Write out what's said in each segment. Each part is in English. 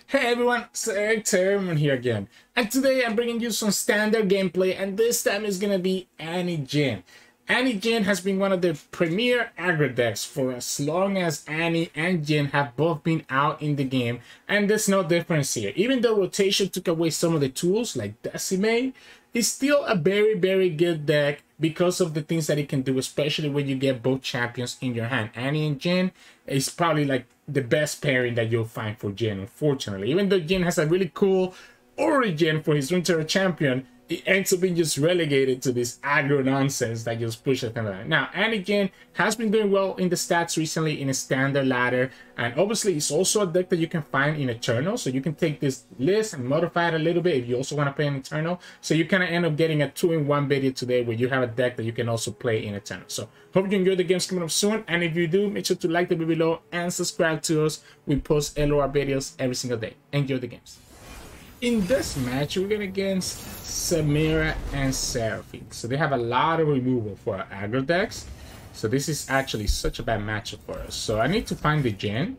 Hey everyone, Sirturmund here again, and today I'm bringing you some standard gameplay, and this time is gonna be Annie Jhin. Annie Jhin has been one of the premier aggro decks for as long as Annie and Jhin have both been out in the game, and there's no difference here. Even though rotation took away some of the tools like Decimate, it's still a very good deck because of the things that it can do, especially when you get both champions in your hand. Annie and Jhin is probably like the best pairing that you'll find for Jhin, unfortunately. Even though Jhin has a really cool origin for his Runeterra champion, it ends up being just relegated to this aggro nonsense that just pushes them around. Now, Annie Jhin has been doing well in the stats recently in a standard ladder, and obviously it's also a deck that you can find in Eternal, so you can take this list and modify it a little bit if you also want to play in Eternal. So you kind of end up getting a 2-in-1 video today where you have a deck that you can also play in Eternal. So hope you enjoy the games coming up soon, and if you do, make sure to like the video below and subscribe to us. We post LOR videos every single day. Enjoy the games. In this match, we're going against Samira and Seraphine. So they have a lot of removal for our aggro decks. So this is actually such a bad matchup for us. So I need to find the Jhin.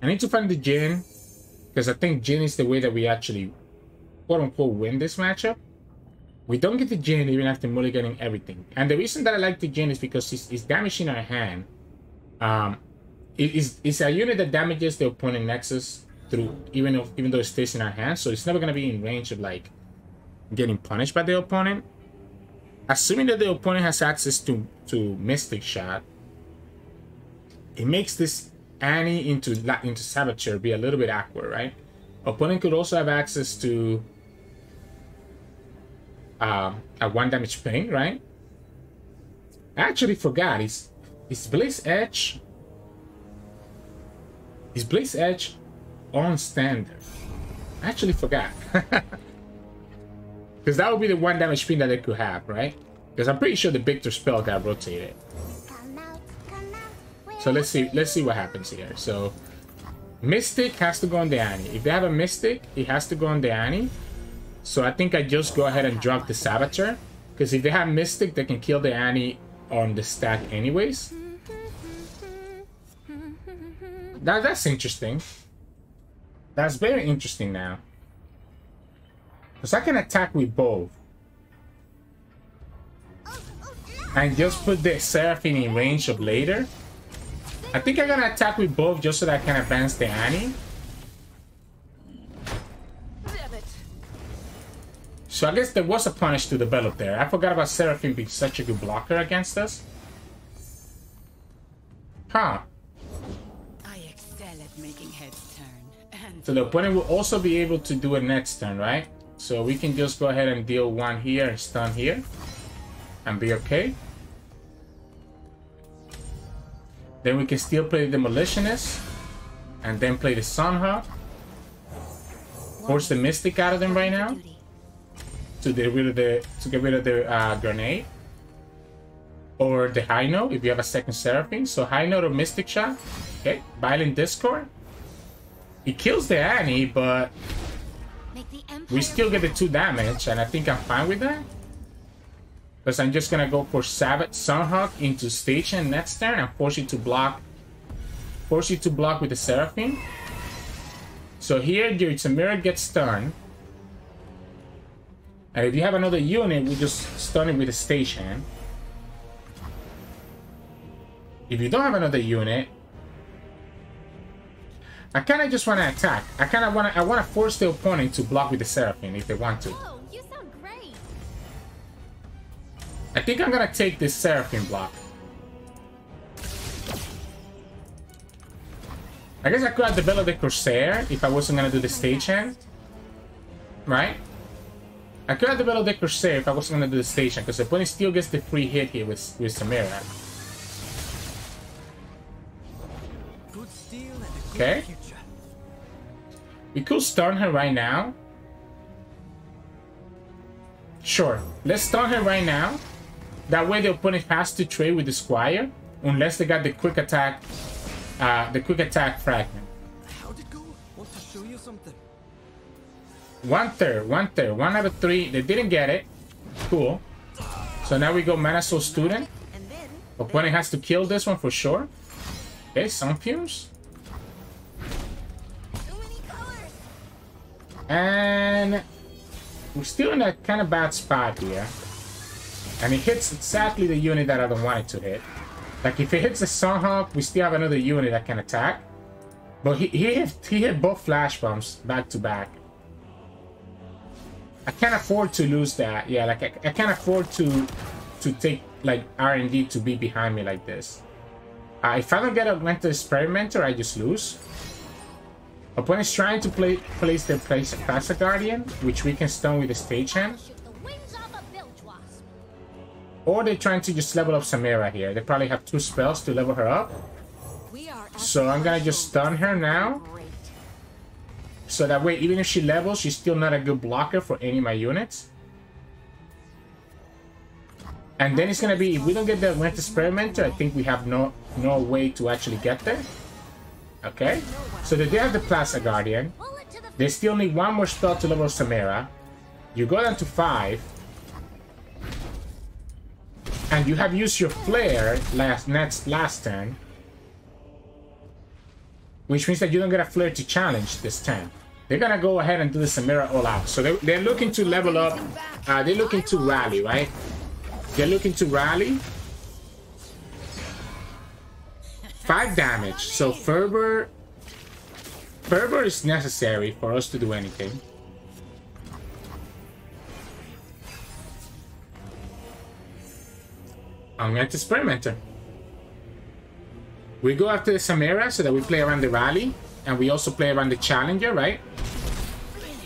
Because I think Jhin is the way that we actually, quote-unquote, win this matchup. We don't get the Jhin even after mulliganing everything. And the reason that I like the Jhin is because it's damaging our hand. It's a unit that damages the opponent Nexus through even though it stays in our hands, so it's never going to be in range of like getting punished by the opponent. Assuming that the opponent has access to Mystic Shot, it makes this Annie into Saboteur be a little bit awkward, right? Opponent could also have access to a 1 damage ping, right? I actually forgot, is Blaze Edge on standard? I actually forgot. Because that would be the 1 damage pin that they could have, right? Because I'm pretty sure the Victor spell got rotated. So let's see what happens here. So Mystic has to go on the Annie. If they have a Mystic, it has to go on the Annie. So I think I just go ahead and drop the Saboteur, because if they have Mystic, they can kill the Annie on the stack anyways. That's interesting. That's very interesting now. Because I can attack with both. And just put the Seraphine in range of later. I think I'm going to attack with both just so that I can advance the Annie. So I guess there was a punish to develop there. I forgot about Seraphine being such a good blocker against us. Huh. So the opponent will also be able to do a next turn, right? So we can just go ahead and deal 1 here and stun here and be okay. Then we can still play the Demolitionist and then play the Sunhawk. Force the Mystic out of them right now to get rid of the grenade, or the High Note if you have a second Seraphine. So High Note or Mystic Shot. Okay, Violent Discord. It kills the Annie, but we still get the 2 damage, and I think I'm fine with that. Because I'm just gonna go for Sunhawk into station next turn and force you to block with the Seraphine. So here your Samira gets stunned. And if you have another unit, we just stun it with a station. If you don't have another unit, I kind of just want to attack. I want to force the opponent to block with the Seraphine if they want to. Oh, you sound great. I think I'm gonna take this Seraphine block. I guess I could have developed the Corsair if I wasn't gonna do the stagehand, right? I could have developed the Corsair if I wasn't gonna do the stagehand, because the opponent still gets the free hit here with Samira. Okay. We could stun her right now. Sure, let's stun her right now. That way the opponent has to trade with the Squire, unless they got the quick attack fragment. How'd it go? Want to show you something? 1/3, 1/3, 1 out of 3. They didn't get it. Cool. So now we go Mana Soul Student. Opponent has to kill this one for sure. Okay, Sun Fumes. And we're still in a kind of bad spot here. And it hits exactly the unit that I don't want it to hit. Like if it hits the Sunhawk, we still have another unit that can attack. But he hit both flash bombs back to back. I can't afford to lose that. Yeah, like I can't afford to take like R&D to be behind me like this. If I don't get a Mental Experimenter, I just lose. Opponent's trying to place their Plaza Guardian, which we can stun with the stagehand. Or they're trying to just level up Samira here. They probably have 2 spells to level her up. So I'm gonna just stun her now. So that way, even if she levels, she's still not a good blocker for any of my units. And then it's gonna be, if we don't get the Mental Experimenter, I think we have no way to actually get there. Okay, so they do have the Plaza Guardian. They still need 1 more spell to level Samira. You go down to 5. And you have used your Flare last turn. Which means that you don't get a Flare to challenge this turn. They're gonna go ahead and do the Samira all out. So they're looking to level up. They're looking to rally, right? They're looking to rally. 5 damage. So Fervor is necessary for us to do anything. I'm going to Experimenter. We go after the Samira so that we play around the rally. And we also play around the Challenger, right?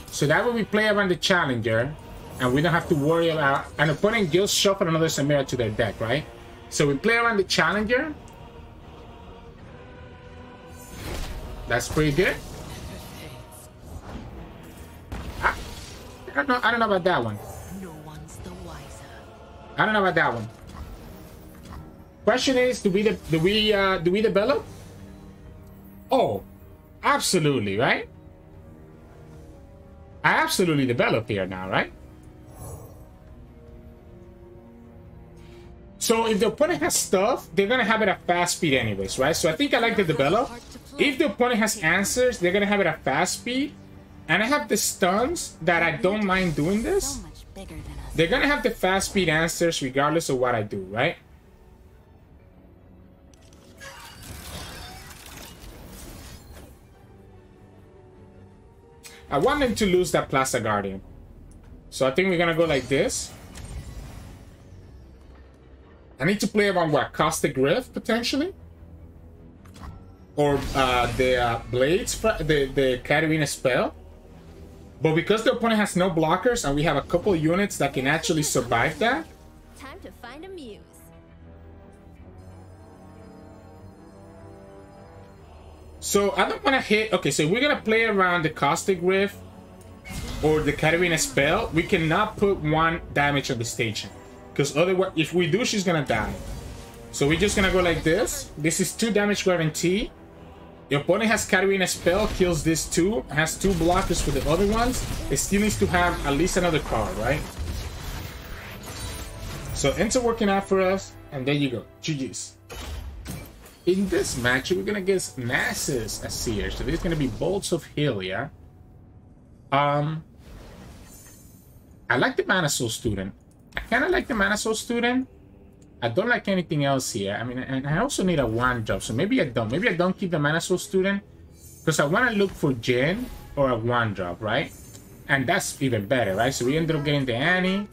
So that way we play around the Challenger. And we don't have to worry about... An opponent just shuffle another Samira to their deck, right? So we play around the Challenger. That's pretty good. I don't know about that one. No one's the wiser. I don't know about that one. Question is, do we develop? Oh, absolutely, right? I absolutely develop here now, right? So if the opponent has stuff, they're gonna have it at fast speed anyways, right? So I think I like the develop. If the opponent has answers, they're gonna have it at fast speed. And I have the stuns that I don't mind doing this. They're gonna have the fast speed answers regardless of what I do, right? I want them to lose that Plaza Guardian. So I think we're gonna go like this. I need to play around what? Caustic Rift, potentially? Or the Blades, the Katarina spell. But because the opponent has no blockers and we have a couple units that can actually survive that. Time to find a muse. So I don't want to hit... Okay, so we're going to play around the Caustic Rift or the Katarina spell. We cannot put 1 damage on the station. Because otherwise, if we do, she's going to die. So we're just going to go like this. This is 2 damage guarantee. The opponent has Katarina spell, kills this 2, has 2 blockers for the other ones. It still needs to have at least another card, right? So ends up working out for us, and there you go. GG's. In this match, we're gonna get Nasus Azir. So there's gonna be Bolts of Helia. I like the Mana Soul Student. I kinda like the Mana Soul Student. I don't like anything else here. I mean, and I also need a 1-drop, so maybe I don't. Maybe I don't keep the Mana Soul Student because I want to look for Jhin or a 1-drop, right? And that's even better, right? So we ended up getting the Annie.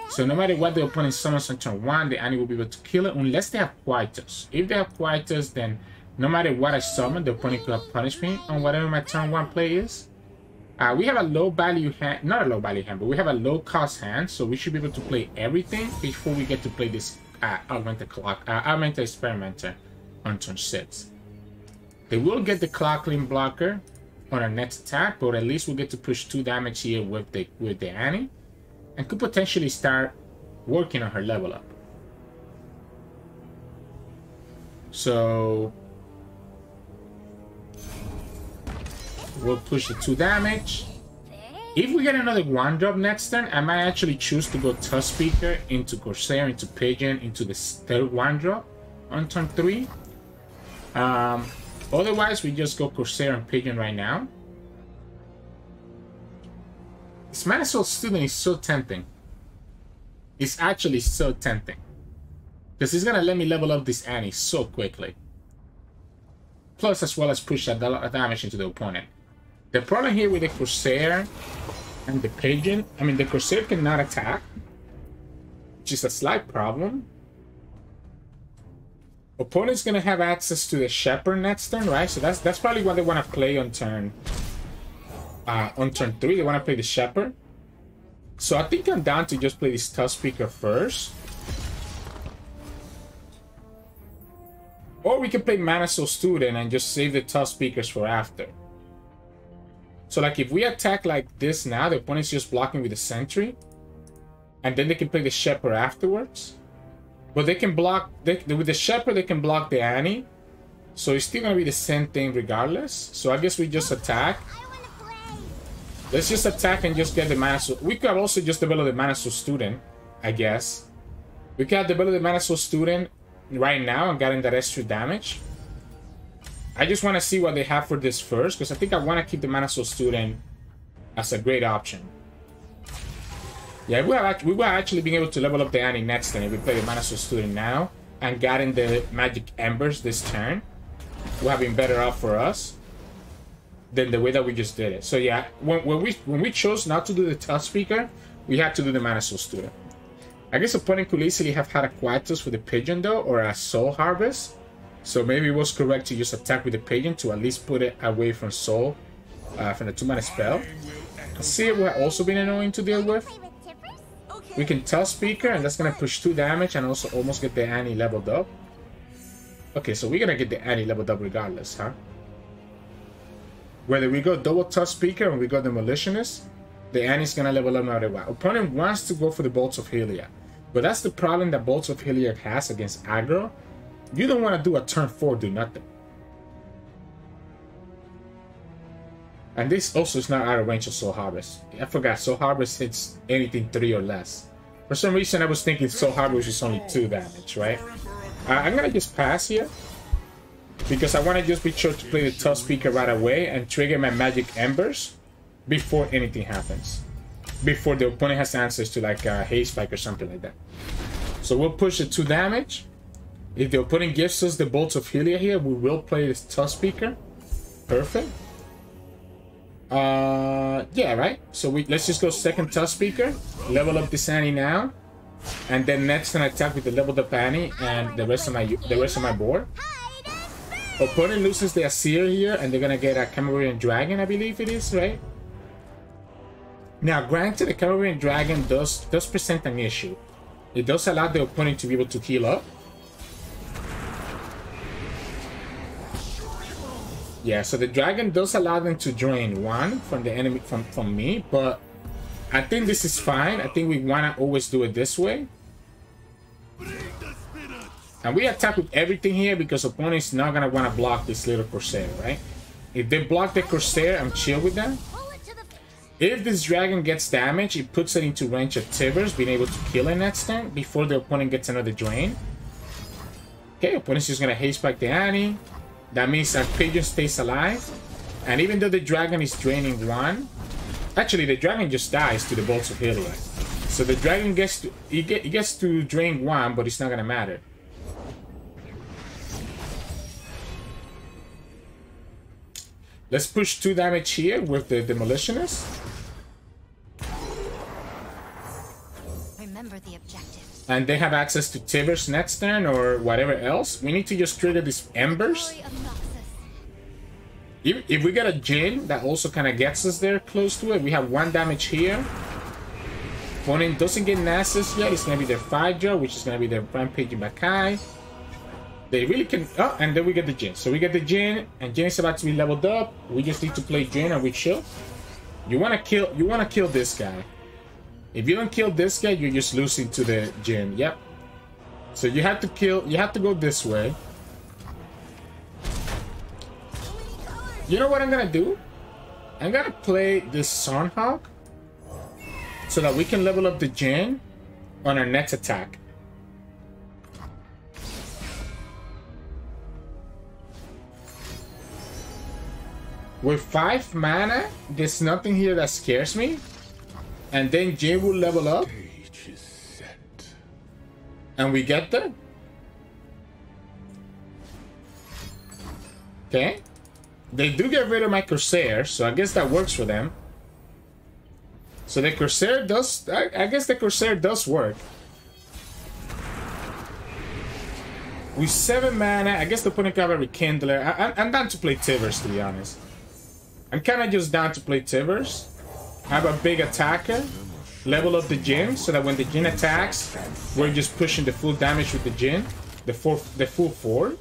So no matter what the opponent summons on turn 1, the Annie will be able to kill it unless they have Quietus. If they have Quietus, then no matter what I summon, the opponent could have punished me on whatever my turn 1 play is. We have a low value hand, not a low value hand, but we have a low cost hand, so we should be able to play everything before we get to play this Augmented Experimenter on turn 6. They will get the Clockling blocker on our next attack, but at least we'll get to push 2 damage here with the Annie, and could potentially start working on her level up. So we'll push the 2 damage. If we get another 1-drop next turn, I might actually choose to go Tusk Speaker into Corsair, into Pigeon, into the 3rd 1-drop on turn 3. Otherwise, we just go Corsair and Pigeon right now. This Manifold Student is so tempting. It's actually so tempting. Because it's gonna let me level up this Annie so quickly. Plus, as well as push that damage into the opponent. The problem here with the Corsair and the Pigeon, I mean, the Corsair cannot attack, which is a slight problem. Opponent's gonna have access to the Shepherd next turn, right? So that's probably what they want to play on turn 3. They want to play the Shepherd. So I think I'm down to just play this Tough Speaker first. Or we can play Mana Soul Student and just save the Tough Speakers for after. So like if we attack like this now, the opponent's just blocking with the Sentry. And then they can play the Shepherd afterwards. But they can block, with the Shepherd they can block the Annie. So it's still going to be the same thing regardless. So I guess we just attack. Let's just attack and just get the Mana Soul. We could also just develop the Mana Soul Student, I guess. We can develop the Mana Soul Student right now and getting that extra damage. I just want to see what they have for this first, because I think I want to keep the Mana Soul Student as a great option. Yeah, we were actually being able to level up the Annie next turn if we play the Mana Soul Student now and getting the Magic Embers this turn. Would have been better off for us than the way that we just did it. So yeah, when we chose not to do the Tough Speaker, we had to do the Mana Soul Student. I guess opponent could easily have had a Quietus with the Pigeon though, or a Soul Harvest. So maybe it was correct to just attack with the Pigeon to at least put it away from Soul, from the 2-mana spell. Seer would have also been annoying to deal with. We can Tough Speaker, and that's gonna push 2 damage and also almost get the Annie leveled up. Okay, so we're gonna get the Annie leveled up regardless, huh? Whether we go double Tough Speaker and we go Demolitionist, the Annie's gonna level up no matter what. Opponent wants to go for the Bolts of Heliod. But that's the problem that Bolts of Heliod has against aggro. You don't want to do a turn 4, do nothing. And this also is not out of range of Soul Harvest. I forgot, Soul Harvest hits anything 3 or less. For some reason I was thinking Soul Harvest is only 2 damage, right? I'm gonna just pass here. Because I want to just be sure to play the Tough Speaker right away and trigger my Magic Embers before anything happens. Before the opponent has answers to like a Haze Spike or something like that. So we'll push the 2 damage. If the opponent gives us the Bolts of Heliod here, we will play this Tough Speaker. Perfect. Yeah, right? So let's just go second Tough Speaker. Level up this Annie now. And then next turn attack with the leveled up Annie and the rest of my board. Opponent loses the Azir here and they're gonna get a Cameroonian Dragon, I believe it is, right? Now, granted, the Cameroonian Dragon does present an issue. It does allow the opponent to be able to heal up. Yeah, so the Dragon does allow them to drain 1 from the enemy, from me, but I think this is fine. I think we want to always do it this way. And we attack with everything here because opponent's not going to want to block this little Corsair, right? If they block the Corsair, I'm chill with that. If this Dragon gets damage, it puts it into range of Tibbers, being able to kill it next turn before the opponent gets another drain. Okay, opponent's just going to haste back the Annie. That means that Pigeon stays alive. And even though the Dragon is draining 1, actually the Dragon just dies to the Bolts of Heliod. So the Dragon gets to, it gets to drain 1, but it's not going to matter. Let's push 2 damage here with the Demolitionist. Remember the objective. And they have access to Tibbers next turn or whatever else. We need to just trigger these Embers. If we get a Jhin, that also kind of gets us there close to it. We have 1 damage here. Opponent doesn't get Nasus yet. It's going to be their Phaedra, which is going to be their Rampaging Makai. They really can... Oh, and then we get the Jhin. So we get the Jhin, and Jhin is about to be leveled up. We just need to play Jhin and we chill. You want to kill this guy. If you don't kill this guy, you're just losing to the Jhin. Yep. So you have to kill... You have to go this way. You know what I'm going to do? I'm going to play this Sunhawk so that we can level up the Jhin on our next attack. With 5 mana, there's nothing here that scares me. And then Jhin will level up. And we get there. Okay. They do get rid of my Corsair, so I guess that works for them. So the Corsair does... I guess the Corsair does work. With 7 mana, I guess the opponent can have a Rekindler. I'm down to play Tivers, to be honest. I'm kind of just down to play Tivers. Have a big attacker. Level up the Jhin, so that when the Jhin attacks, we're just pushing the full damage with the Jhin. The full 4.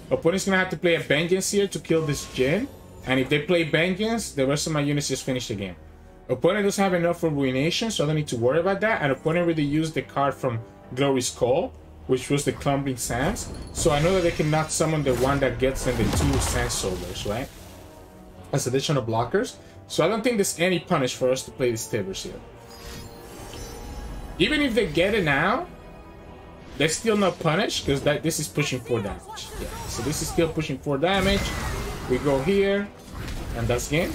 Opponent's gonna have to play a Vengeance here to kill this Jhin. And if they play Vengeance, the rest of my units just finish the game. Opponent doesn't have enough for Ruination, so I don't need to worry about that. And opponent really used the card from Glory's Call, which was the Clumbering Sands. So I know that they cannot summon the one that gets them the 2 Sand Soldiers, right? As additional blockers. So I don't think there's any punish for us to play these Tivers here. Even if they get it now, they're still not punished because this is pushing 4 damage. Yeah, so this is still pushing 4 damage. We go here, and that's game.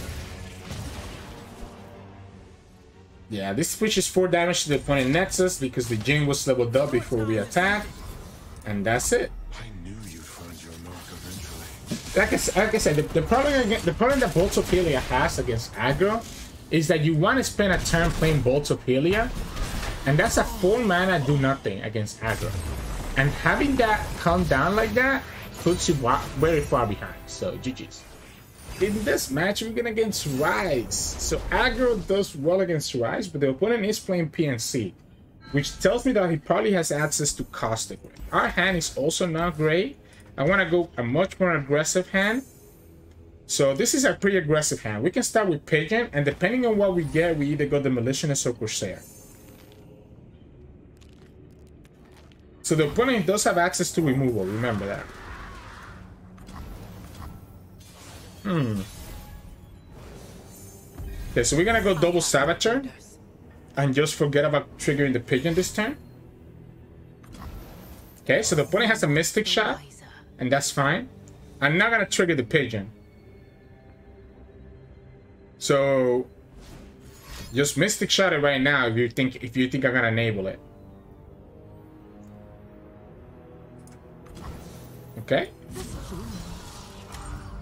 Yeah, this pushes 4 damage to the opponent Nexus because the Jhin was leveled up before we attack. And that's it. I knew you'd find your mark eventually. Like I said, the problem that Bolt of Helia has against Aggro is that you want to spend a turn playing Bolt of Helia, and that's a 4 mana do nothing against Aggro. And having that come down like that puts you very far behind. So GG's. In this match, we're gonna against Ryze. So Aggro does well against Ryze, but the opponent is playing P&Z, which tells me that he probably has access to Caustic Ray. Our hand is also not great. I want to go a much more aggressive hand. So this is a pretty aggressive hand. We can start with Pigeon, and depending on what we get, we either go Demolitionist or Corsair. So the opponent does have access to removal, remember that. Okay, so we're gonna go double Saboteur and just forget about triggering the Pigeon this turn. Okay, so the opponent has a Mystic Shot, and that's fine. I'm not gonna trigger the Pigeon. So just Mystic Shot it right now if you think I'm gonna enable it. Okay.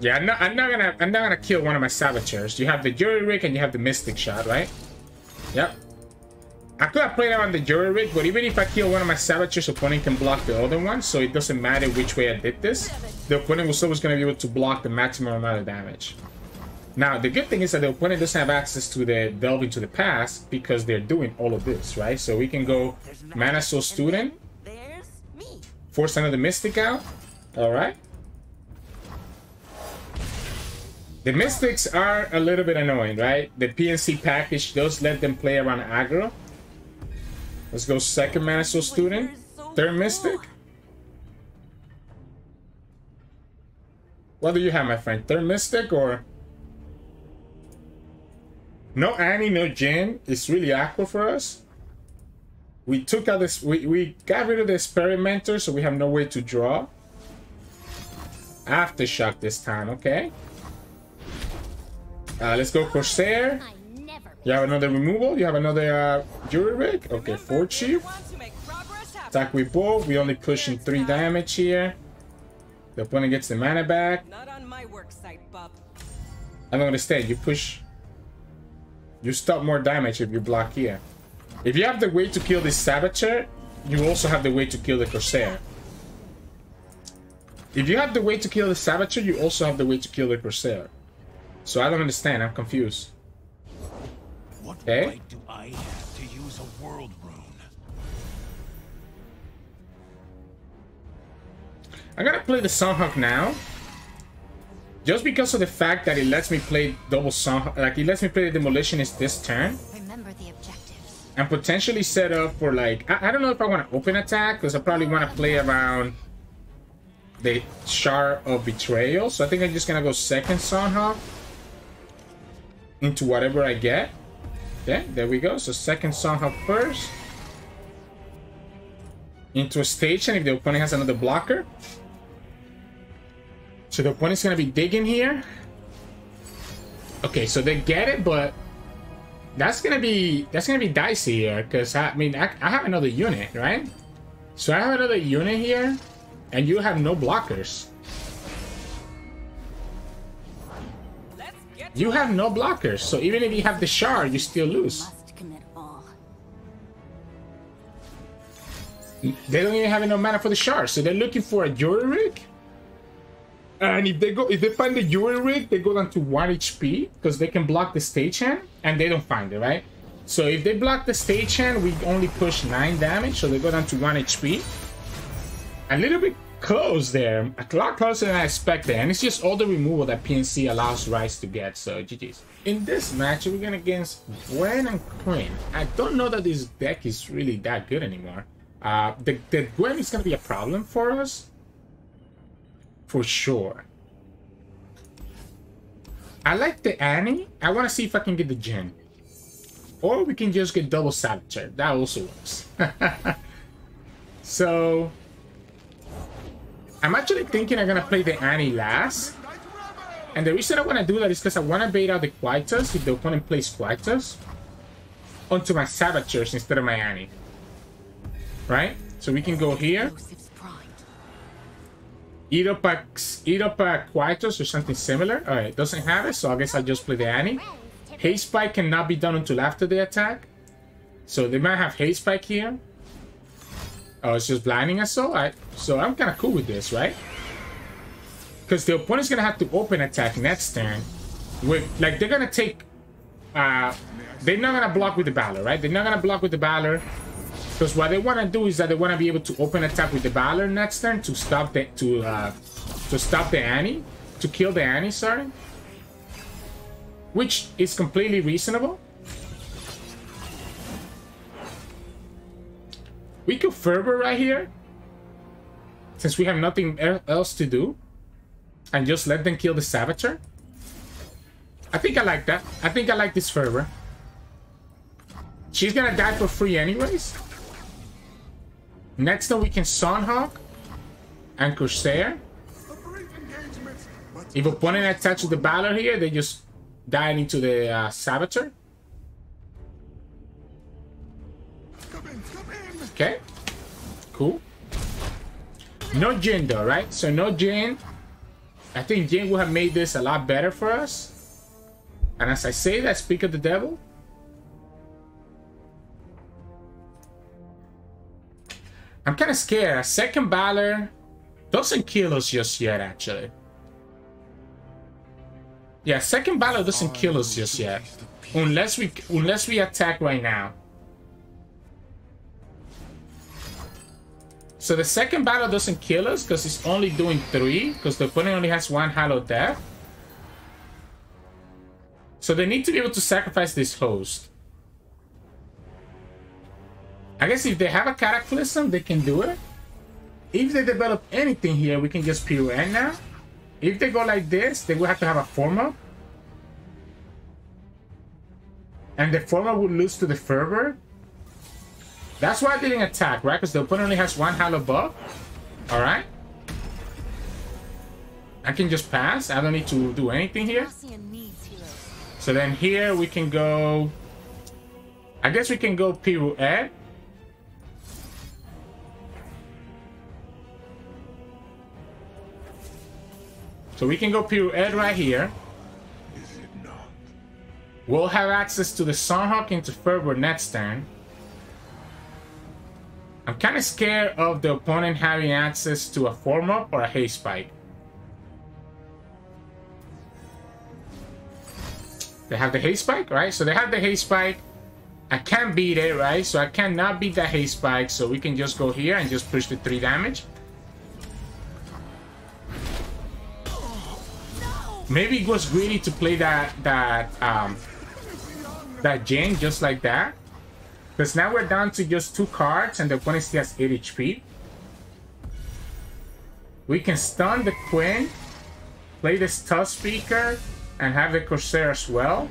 Yeah, I'm not gonna kill one of my Saboteurs. You have the Jury Rig and you have the Mystic Shot, right? Yep. I could have played around the Jury Rig, but even if I kill one of my Saboteurs, opponent can block the other one, so it doesn't matter which way I did this. The opponent was always gonna be able to block the maximum amount of damage. Now, the good thing is that the opponent doesn't have access to the Delve into the Past because they're doing all of this, right? So we can go Mana Soul Student, force another Mystic out. Alright. The Mystics are a little bit annoying, right? The P&Z package does let them play around Aggro. Let's go second Mana Soul Student. Third Mystic. What do you have, my friend? Third Mystic or... No Annie, no Jhin. It's really awkward for us. We took out this... We got rid of the Experimenter, so we have no way to draw. Aftershock this time, okay. Let's go Corsair. You have another removal. You have another Jury Rig. Okay, Fort Chief. Attack with both. We only pushing 3 damage here. The opponent gets the mana back. Not on my work site, bub. I don't understand. You push. You stop more damage if you block here. If you have the way to kill this Saboteur, you also have the way to kill the Corsair. If you have the way to kill the Saboteur, you also have the way to kill the Corsair. So I don't understand. I'm confused. What Okay. right do I have to use a world rune? I'm gonna play the Sunhawk now. Just because of the fact that it lets me play double Sunhawk, like it lets me play the Demolitionist this turn. Remember the objectives. And potentially set up for like, I don't know if I want to open attack, because I probably want to play around the Shard of Betrayal. So I think I'm just gonna go second Sunhawk into whatever I get. Yeah, there we go. So second Sunhawk first. Into a station if the opponent has another blocker. So the opponent's gonna be digging here. Okay, so they get it, but That's gonna be dicey here, because I mean I have another unit, right? So I have another unit here, and you have no blockers. You have no blockers, so even if you have the shard, you still lose. They don't even have enough mana for the shard, so they're looking for a Yuri rig. And if they find the Yuri rig, they go down to 1 HP because they can block the stagehand, and they don't find it, right? So if they block the stagehand, we only push 9 damage, so they go down to 1 HP. A little bit close there, a lot closer than I expected, and it's just all the removal that P&Z allows Ryze to get. So GG's. In this match, we're gonna against Gwen and Quinn. I don't know that this deck is really that good anymore. The Gwen is gonna be a problem for us, for sure. I like the Annie. I want to see if I can get the Jhin, or we can just get double Saboteur. That also works. So I'm actually thinking I'm gonna play the Annie last, and the reason I want to do that is because I want to bait out the Quietus if the opponent plays Quietus onto my Saboteurs instead of my Annie. Right? So we can go here. Eat up a Quietus or something similar. Alright, doesn't have it, so I guess I'll just play the Annie. Haste Spike cannot be done until after the attack. So they might have Haste Spike here. Oh, it's just blinding us, so I'm kind of cool with this, right? Because the opponent's going to have to open attack next turn. Like, they're going to take... they're not going to block with the Valor, right? They're not going to block with the Valor. Because what they want to do is that they want to be able to open attack with the Valor next turn to stop the Annie, to kill the Annie, sorry, which is completely reasonable. We could Fervor right here, since we have nothing else to do, and just let them kill the Saboteur. I think I like that. I think I like this Fervor. She's gonna die for free anyways. Next time we can Sunhawk and Corsair. If opponent attacks with the Valor here, they just die into the Saboteur. Okay. Cool. No Jhin though, right? So no Jhin. I think Jhin would have made this a lot better for us. And as I say that, speak of the devil. I'm kind of scared. A second Valor doesn't kill us just yet, actually. Yeah, second Valor doesn't kill us just yet. Unless we attack right now. So the second Valor doesn't kill us because it's only doing 3, because the opponent only has 1 Hallowed Death. So they need to be able to sacrifice this host. I guess if they have a Cataclysm, they can do it. If they develop anything here, we can just pirouette now. If they go like this, they will have to have a form-up. And the form-up would lose to the Fervor. That's why I didn't attack, right? Because the opponent only has 1 Hallowed buff. Alright. I can just pass. I don't need to do anything here. So then here we can go... I guess we can go pirouette. So we can go pirouette right here. Is it not? We'll have access to the Sunhawk into Fervor next turn. I'm kind of scared of the opponent having access to a form-up or a haste spike. They have the haste spike, right? So they have the haste spike. I can't beat it, right? So I cannot beat that haste spike. So we can just go here and just push the 3 damage. Maybe it was greedy to play that Jhin just like that. Because now we're down to just 2 cards and the opponent still has 8 HP. We can stun the Quinn, play this Tough Speaker, and have the Corsair as well.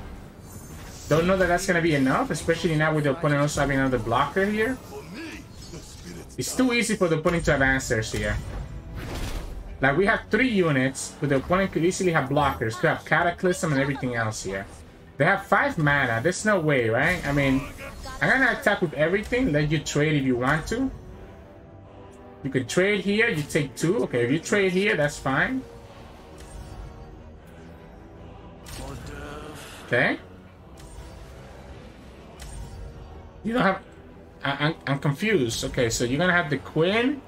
Don't know that that's going to be enough, especially now with the opponent also having another blocker here. It's too easy for the opponent to have answers here. Like, we have 3 units, but the opponent could easily have blockers, could have Cataclysm and everything else here. They have 5 mana. There's no way, right? I mean, I'm gonna attack with everything. Let you trade if you want to. You can trade here. You take 2. Okay, if you trade here, that's fine. Okay. You don't have... I'm confused. Okay, so you're gonna have the Quinn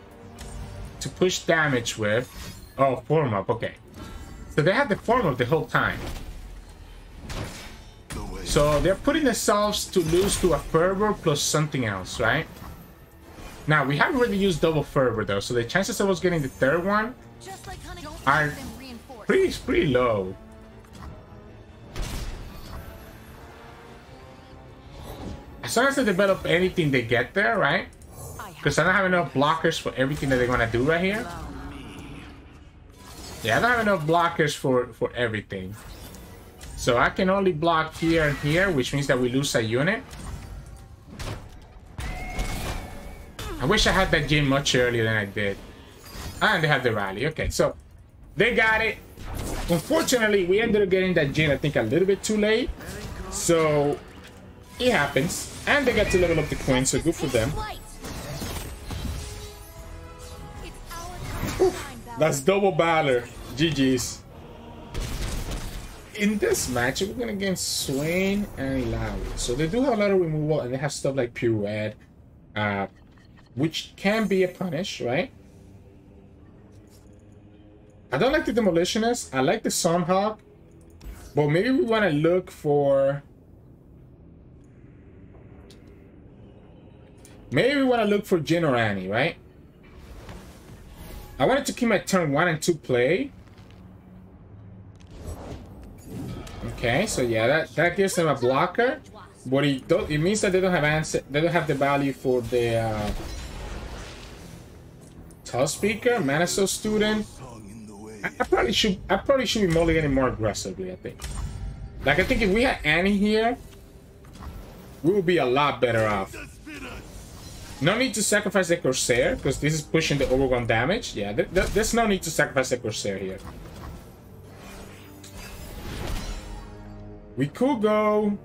to push damage with. Oh, form up. Okay. So they have the form up the whole time. So they're putting themselves to lose to a Fervor plus something else, right? Now, we haven't really used double Fervor, though, so the chances of us getting the third one are pretty low. As long as they develop anything they get there, right? Because I don't have enough blockers for everything that they're going to do right here. Yeah, I don't have enough blockers for everything. So I can only block here and here, which means that we lose a unit. I wish I had that Jhin much earlier than I did. And they have the rally. Okay, so they got it. Unfortunately, we ended up getting that Jhin, I think, a little bit too late. So it happens. And they got to level up the Queen, so good for them. Oof, that's double Valor. GG's. In this match, we're going against Swain Illaoi. So they do have a lot of removal, and they have stuff like Pirouette, which can be a punish, right? I don't like the Demolitionist. I like the Sunhawk. But maybe we want to look for... Maybe we want to look for Jhin or Annie, right? I wanted to keep my turn 1 and 2 play. Okay, so yeah, that gives them a blocker. But it means that they don't have answer. They don't have the value for the Toss Speaker, Nasus Student. I probably should be mulliganing more aggressively, I think. Like, I think if we had Annie here, we would be a lot better off. No need to sacrifice the Corsair, because this is pushing the overrun damage. Yeah, there's no need to sacrifice the Corsair here. We could go...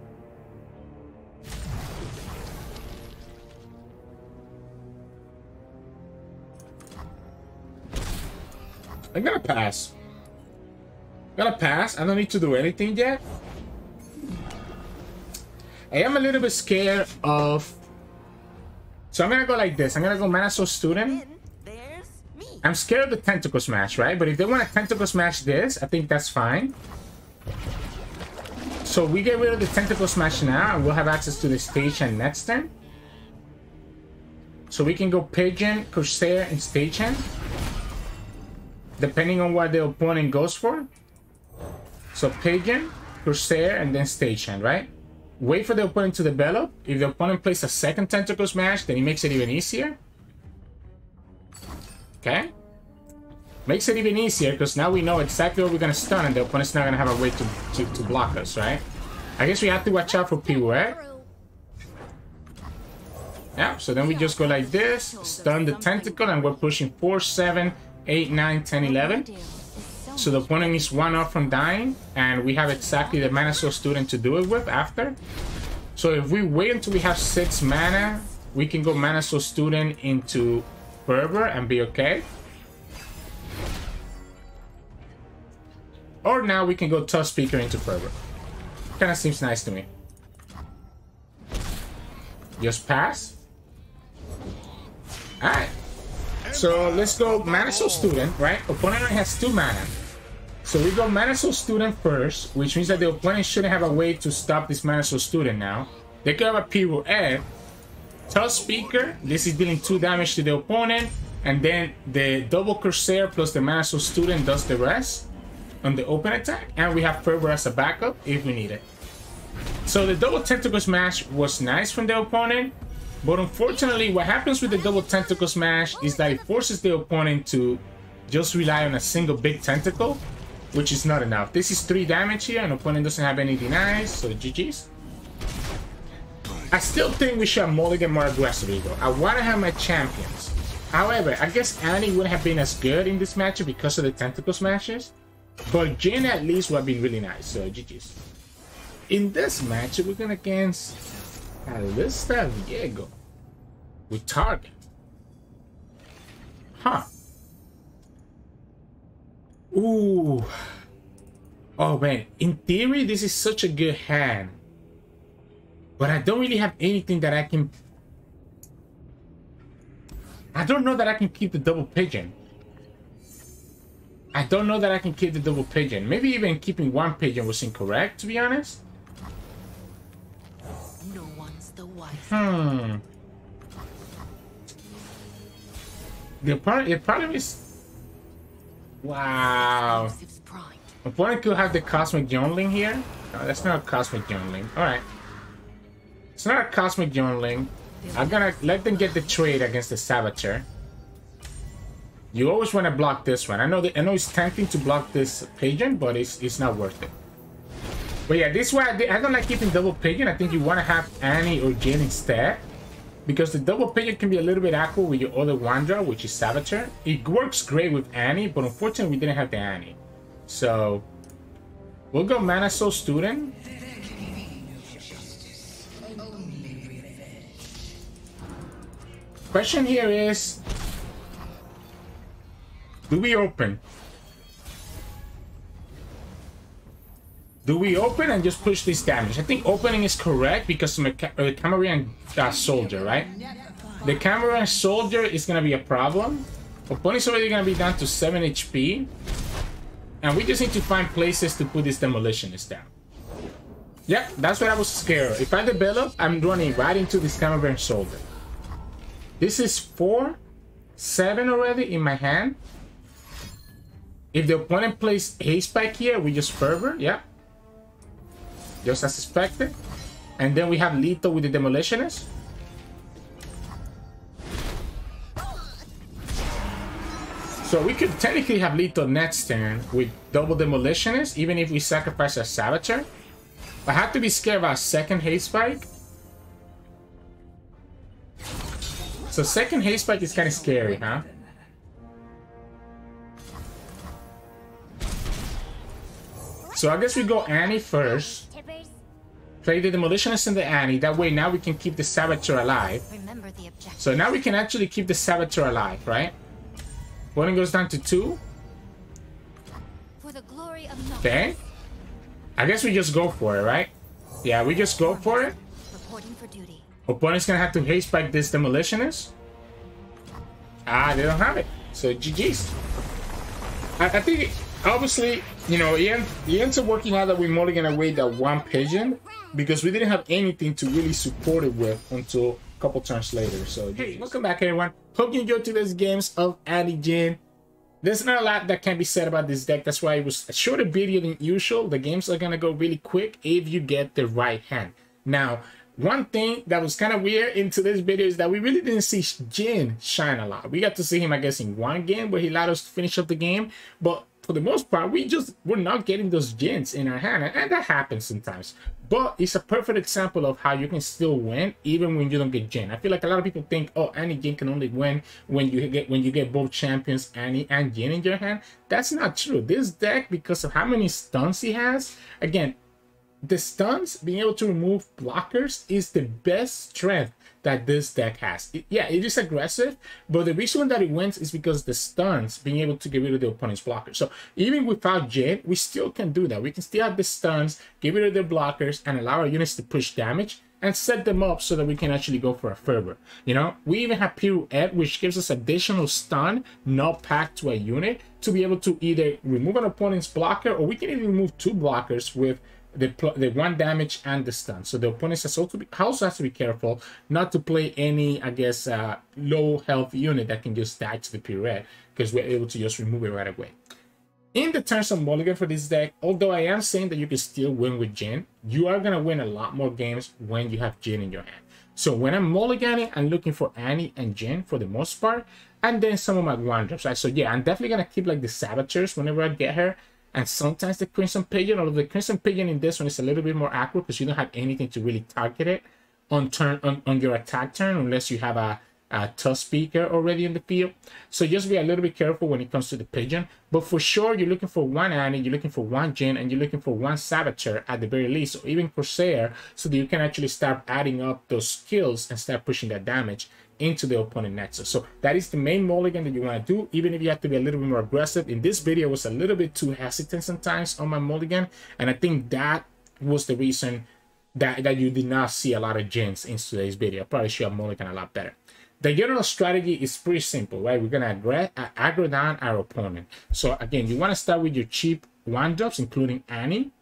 I'm gonna pass. I don't need to do anything yet. I am a little bit scared of... So I'm gonna go like this. I'm gonna go Nasus Student. I'm scared of the Tentacle Smash, right? But if they want to Tentacle Smash this, I think that's fine. So we get rid of the Tentacle Smash now, and we'll have access to the Station next turn. So we can go Pigeon, Corsair, and Station, depending on what the opponent goes for. So Pigeon, Corsair, and then Station, right? Wait for the opponent to develop. If the opponent plays a second Tentacle Smash, then it makes it even easier. Okay? Makes it even easier, because now we know exactly what we're going to stun, and the opponent's not going to have a way to block us, right? I guess we have to watch out for Pirouette. Yeah, so then we just go like this, stun the Tentacle, and we're pushing 4, 7, 8, 9, 10, 11. So the opponent is 1 off from dying, and we have exactly the Nasus Student to do it with after. So if we wait until we have 6 mana, we can go Nasus Student into Fervor and be okay. Or now we can go Tough Speaker into Fervor. Kind of seems nice to me. Just pass. Alright. So let's go Nasus Student, right? Opponent only has 2 mana. So we go Nasus Student first, which means that the opponent shouldn't have a way to stop this Nasus Student now. They could have a Pirouette. Tough Speaker, this is dealing 2 damage to the opponent, and then the double Corsair plus the Nasus Student does the rest on the open attack, and we have Fervor as a backup if we need it. So the double Tentacle Smash was nice from the opponent, but unfortunately what happens with the double Tentacle Smash is that it forces the opponent to just rely on a single big tentacle, which is not enough. This is 3 damage here, and opponent doesn't have any denies, so GG's. I still think we should mulligan more aggressively though. I want to have my champions. However, I guess Annie wouldn't have been as good in this matchup because of the Tentacle Smashes. But Jhin at least would have been really nice, so GG's. in this match, we're going against Kalista Viego with Targon. Huh. Ooh. Oh man, in theory, this is such a good hand. But I don't really have anything that I can... I don't know that I can keep the double pigeon. I don't know that I can keep the double pigeon. Maybe even keeping one pigeon was incorrect, to be honest. No one's the wiser. The problem is... Wow. Opponent could have the Cosmic Youngling here. No, that's not a Cosmic Youngling. Alright. It's not a Cosmic Youngling. I'm gonna let them get the trade against the Saboteur. You always want to block this one. I know it's tempting to block this pigeon, but it's not worth it. But yeah, this one I don't like keeping double pigeon. I think you want to have Annie or Jhin instead, because the double pigeon can be a little bit awkward with your other Wanderer, which is Saboteur. It works great with Annie, but unfortunately we didn't have the Annie. So we'll go Mana Soul Student. Question here is, do we open? Do we open and just push this damage? I think opening is correct because of the Cameroon Soldier, right? The Cameroon Soldier is going to be a problem. Opponent's already going to be down to 7 HP. And we just need to find places to put this Demolitionist down. Yep, that's what I was scared of. If I develop, I'm running right into this Cameroon Soldier. This is 4/7 already in my hand. If the opponent plays Haze Spike here, we just Fervor, yeah. Just as expected. And then we have Lethal with the Demolitionist. So we could technically have Lethal next turn with double Demolitionist, even if we sacrifice our Saboteur. I have to be scared about second Haze Spike. So second Haze Spike is kind of scary, huh? So I guess we go Annie first. Play the Demolitionist and the Annie. That way now we can keep the Saboteur alive. So now we can actually keep the Saboteur alive, right? One goes down to 2. Okay. I guess we just go for it, right? Yeah, we just go for it. Opponent's gonna have to Haze Spike this Demolitionist. Ah, they don't have it. So GG's. I think, obviously, you know, it ends up working out that we mulligan away that one pigeon because we didn't have anything to really support it with until a couple turns later. So hey, welcome back everyone. Hope you enjoyed today's games of Annie Jhin. There's not a lot that can be said about this deck. That's why it was a shorter video than usual. The games are gonna go really quick if you get the right hand. Now, one thing that was kind of weird in today's video is that we really didn't see Jhin shine a lot. We got to see him, I guess, in one game where he allowed us to finish up the game. But for the most part, we're not getting those Jhins in our hand. And that happens sometimes. But it's a perfect example of how you can still win even when you don't get Jhin. I feel like a lot of people think, oh, Annie Jhin can only win when you get both champions, Annie and Jhin in your hand. That's not true. This deck, because of how many stuns he has, again, the stuns, being able to remove blockers, is the best strength that this deck has. Yeah, it is aggressive, but the reason that it wins is because the stuns, being able to get rid of the opponent's blockers. So even without Jhin, we still can do that. We can still have the stuns, get rid of the blockers, and allow our units to push damage and set them up so that we can actually go for a Fervor. You know, we even have Pirouette, which gives us additional stun, not packed to a unit, to be able to either remove an opponent's blocker, or we can even remove 2 blockers with the 1 damage and the stun. So the opponent also has to be careful not to play any, I guess, low health unit that can just die to the Pirouette, because we're able to just remove it right away. In the terms of mulligan for this deck, although I am saying that you can still win with Jhin, you are going to win a lot more games when you have Jhin in your hand. So when I'm mulliganing, I'm looking for Annie and Jhin for the most part, and then some of my Wanderers, right? So yeah, I'm definitely going to keep like the Saboteurs whenever I get her. And sometimes the Crimson Pigeon, although the Crimson Pigeon in this one is a little bit more accurate because you don't have anything to really target it on your attack turn, unless you have a tough speaker already in the field. So just be a little bit careful when it comes to the pigeon. But for sure, you're looking for one Annie, you're looking for one Jhin, and you're looking for one Saboteur at the very least, or even Corsair, so that you can actually start adding up those skills and start pushing that damage into the opponent Nexus. So that is the main mulligan that you want to do, even if you have to be a little bit more aggressive. In this video, I was a little bit too hesitant sometimes on my mulligan, and I think that was the reason that you did not see a lot of Jhins in today's video. I probably should have mulligan a lot better. The general strategy is pretty simple, right? We're going to aggro down our opponent. So again, you want to start with your cheap 1-drops, including Annie.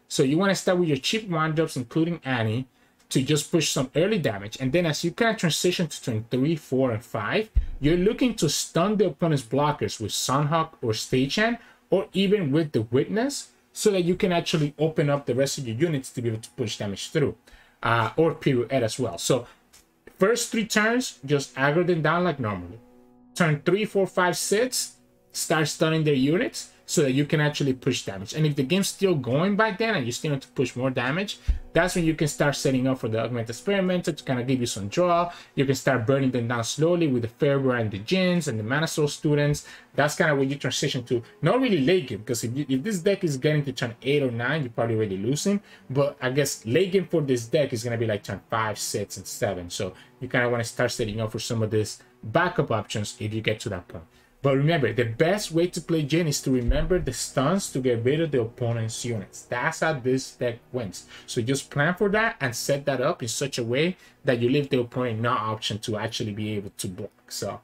So you want to start with your cheap 1-drops, including Annie, to just push some early damage. And then as you kind of transition to turn 3, 4, and 5, you're looking to stun the opponent's blockers with Sunhawk or Stagehand, or even with the Witness, so that you can actually open up the rest of your units to be able to push damage through, or Pirouette as well. So first 3 turns, just aggro them down like normally. Turn 3, 4, 5, 6, start stunning their units so that you can actually push damage. And if the game's still going by then and you still need to push more damage, that's when you can start setting up for the Augmented Experimenter to kind of give you some draw. You can start burning them down slowly with the Fervor and the Jhins and the Mana Soul students. That's kind of when you transition to not really late game, because if this deck is getting to turn 8 or 9, you're probably already losing. But I guess late game for this deck is going to be like turn 5, 6, and 7. So you kind of want to start setting up for some of these backup options if you get to that point. But remember, the best way to play Jhin is to remember the stuns to get rid of the opponent's units. That's how this deck wins. So just plan for that and set that up in such a way that you leave the opponent no option to actually be able to block. So,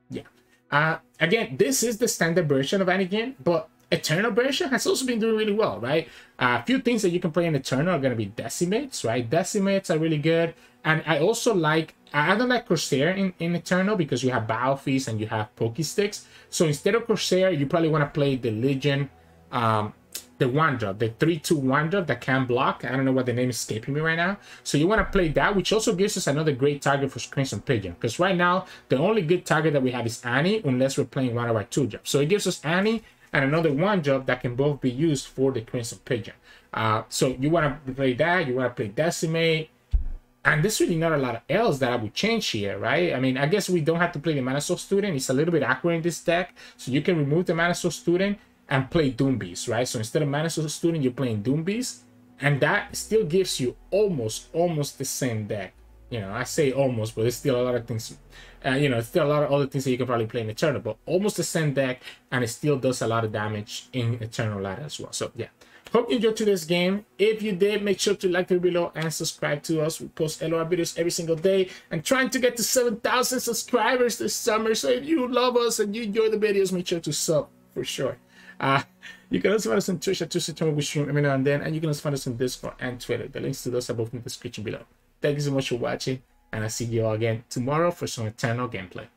yeah. Again, this is the standard version of Annie Jhin, but Eternal version has also been doing really well, right? A few things that you can play in Eternal are going to be Decimates, right? Decimates are really good. And I also like, I don't like Corsair in Eternal because you have Battle Feast and you have Poke Sticks. So instead of Corsair, you probably want to play the Legion, the 1-drop, the 3/2 1-drop that can block. I don't know what the name is escaping me right now. So you want to play that, which also gives us another great target for Crimson Pigeon. Because right now, the only good target that we have is Annie, unless we're playing one of our 2-drops. So it gives us Annie and another 1-drop that can both be used for the Crimson Pigeon. So you want to play that, you want to play Decimate. And there's really not a lot else that I would change here, right? I mean, I guess we don't have to play the Mana Soul Student. It's a little bit awkward in this deck. So you can remove the Mana Soul Student and play Doom Beast, right? So instead of Mana Soul Student, you're playing Doom Beast. And that still gives you almost the same deck. You know, I say almost, but there's still a lot of things, you know, still a lot of other things that you can probably play in Eternal. But almost the same deck, and it still does a lot of damage in Eternal Ladder as well. So, yeah. Hope you enjoyed today's game. If you did, make sure to like the video below and subscribe to us. We post LOR videos every single day and trying to get to 7,000 subscribers this summer. So if you love us and you enjoy the videos, make sure to sub for sure. You can also find us on Twitch at Sirturmund. We stream every now and then, and you can also find us on Discord and Twitter. The links to those are both in the description below. Thank you so much for watching, and I'll see you all again tomorrow for some Eternal gameplay.